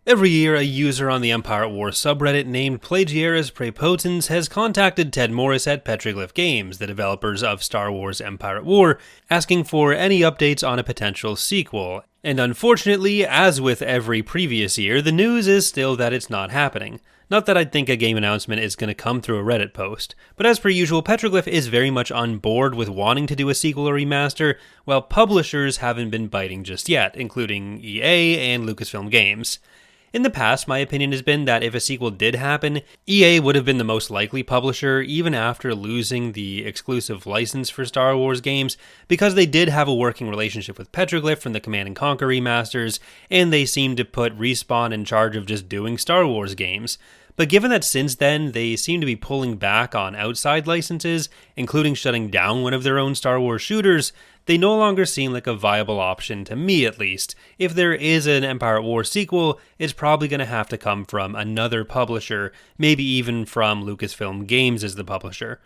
Every year, a user on the Empire at War subreddit named Plagiaris Prepotens has contacted Ted Morris at Petroglyph Games, the developers of Star Wars Empire at War, asking for any updates on a potential sequel. And unfortunately, as with every previous year, the news is still that it's not happening. Not that I'd think a game announcement is going to come through a Reddit post, but as per usual, Petroglyph is very much on board with wanting to do a sequel or remaster, while publishers haven't been biting just yet, including EA and Lucasfilm Games. In the past, my opinion has been that if a sequel did happen, EA would have been the most likely publisher even after losing the exclusive license for Star Wars games, because they did have a working relationship with Petroglyph from the Command & Conquer remasters, and they seemed to put Respawn in charge of just doing Star Wars games. But given that since then, they seem to be pulling back on outside licenses, including shutting down one of their own Star Wars shooters, they no longer seem like a viable option, to me at least. If there is an Empire at War sequel, it's probably going to have to come from another publisher, maybe even from Lucasfilm Games as the publisher.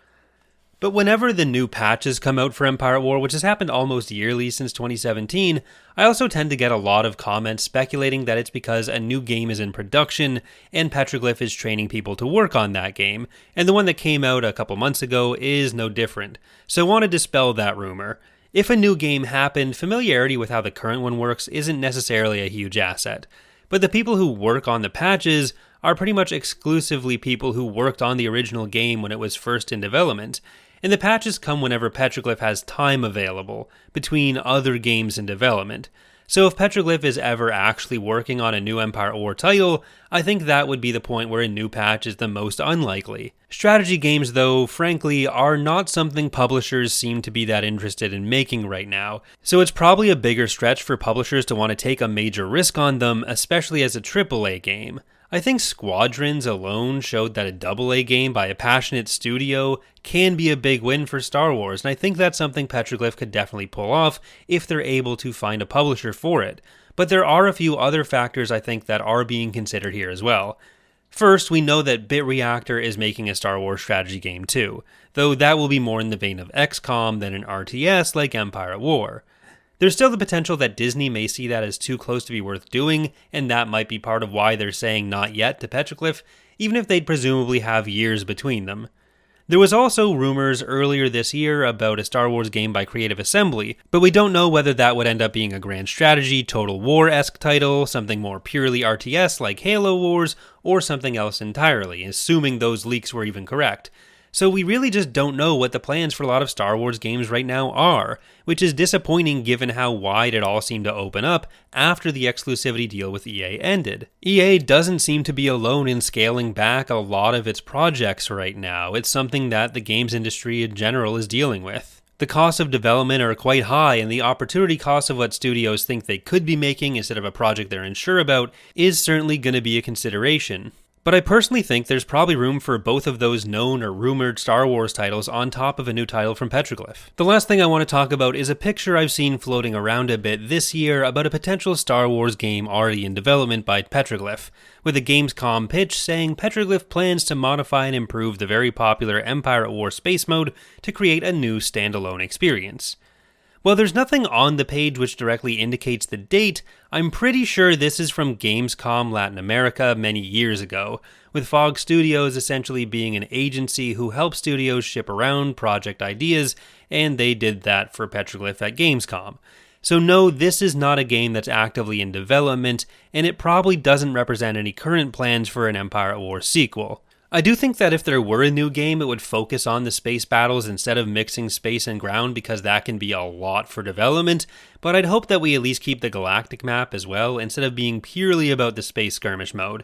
But whenever the new patches come out for Empire at War, which has happened almost yearly since 2017, I also tend to get a lot of comments speculating that it's because a new game is in production and Petroglyph is training people to work on that game, and the one that came out a couple months ago is no different. So I want to dispel that rumor. If a new game happened, familiarity with how the current one works isn't necessarily a huge asset. But the people who work on the patches are pretty much exclusively people who worked on the original game when it was first in development, and the patches come whenever Petroglyph has time available between other games in development. So if Petroglyph is ever actually working on a new Empire at War title, I think that would be the point where a new patch is the most unlikely. Strategy games, though, frankly, are not something publishers seem to be that interested in making right now, so it's probably a bigger stretch for publishers to want to take a major risk on them, especially as a AAA game. I think Squadrons alone showed that a AA game by a passionate studio can be a big win for Star Wars, and I think that's something Petroglyph could definitely pull off if they're able to find a publisher for it. But there are a few other factors I think that are being considered here as well. First, we know that BitReactor is making a Star Wars strategy game too, though that will be more in the vein of XCOM than an RTS like Empire at War. There's still the potential that Disney may see that as too close to be worth doing, and that might be part of why they're saying not yet to Petroglyph, even if they'd presumably have years between them. There was also rumors earlier this year about a Star Wars game by Creative Assembly, but we don't know whether that would end up being a grand strategy, Total War-esque title, something more purely RTS like Halo Wars, or something else entirely, assuming those leaks were even correct. So we really just don't know what the plans for a lot of Star Wars games right now are, which is disappointing given how wide it all seemed to open up after the exclusivity deal with EA ended. EA doesn't seem to be alone in scaling back a lot of its projects right now. It's something that the games industry in general is dealing with. The costs of development are quite high, and the opportunity cost of what studios think they could be making instead of a project they're unsure about is certainly going to be a consideration. But I personally think there's probably room for both of those known or rumored Star Wars titles on top of a new title from Petroglyph. The last thing I want to talk about is a picture I've seen floating around a bit this year about a potential Star Wars game already in development by Petroglyph, with a Gamescom pitch saying Petroglyph plans to modify and improve the very popular Empire at War space mode to create a new standalone experience. While there's nothing on the page which directly indicates the date, I'm pretty sure this is from Gamescom Latin America many years ago, with Fog Studios essentially being an agency who helps studios ship around project ideas, and they did that for Petroglyph at Gamescom. So no, this is not a game that's actively in development, and it probably doesn't represent any current plans for an Empire at War sequel. I do think that if there were a new game, it would focus on the space battles instead of mixing space and ground, because that can be a lot for development, but I'd hope that we at least keep the galactic map as well, instead of being purely about the space skirmish mode.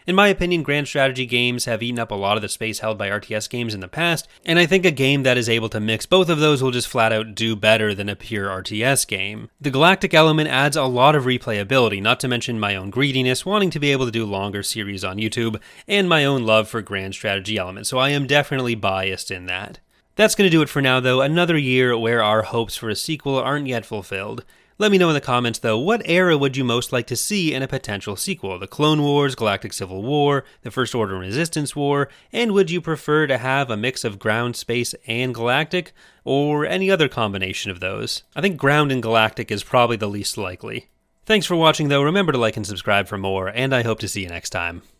In my opinion, grand strategy games have eaten up a lot of the space held by RTS games in the past, and I think a game that is able to mix both of those will just flat out do better than a pure RTS game. The galactic element adds a lot of replayability, not to mention my own greediness, wanting to be able to do longer series on YouTube, and my own love for grand strategy elements, so I am definitely biased in that. That's going to do it for now though, another year where our hopes for a sequel aren't yet fulfilled. Let me know in the comments though, what era would you most like to see in a potential sequel? The Clone Wars, Galactic Civil War, the First Order and Resistance War, and would you prefer to have a mix of ground, space, and galactic, or any other combination of those? I think ground and galactic is probably the least likely. Thanks for watching though, remember to like and subscribe for more, and I hope to see you next time.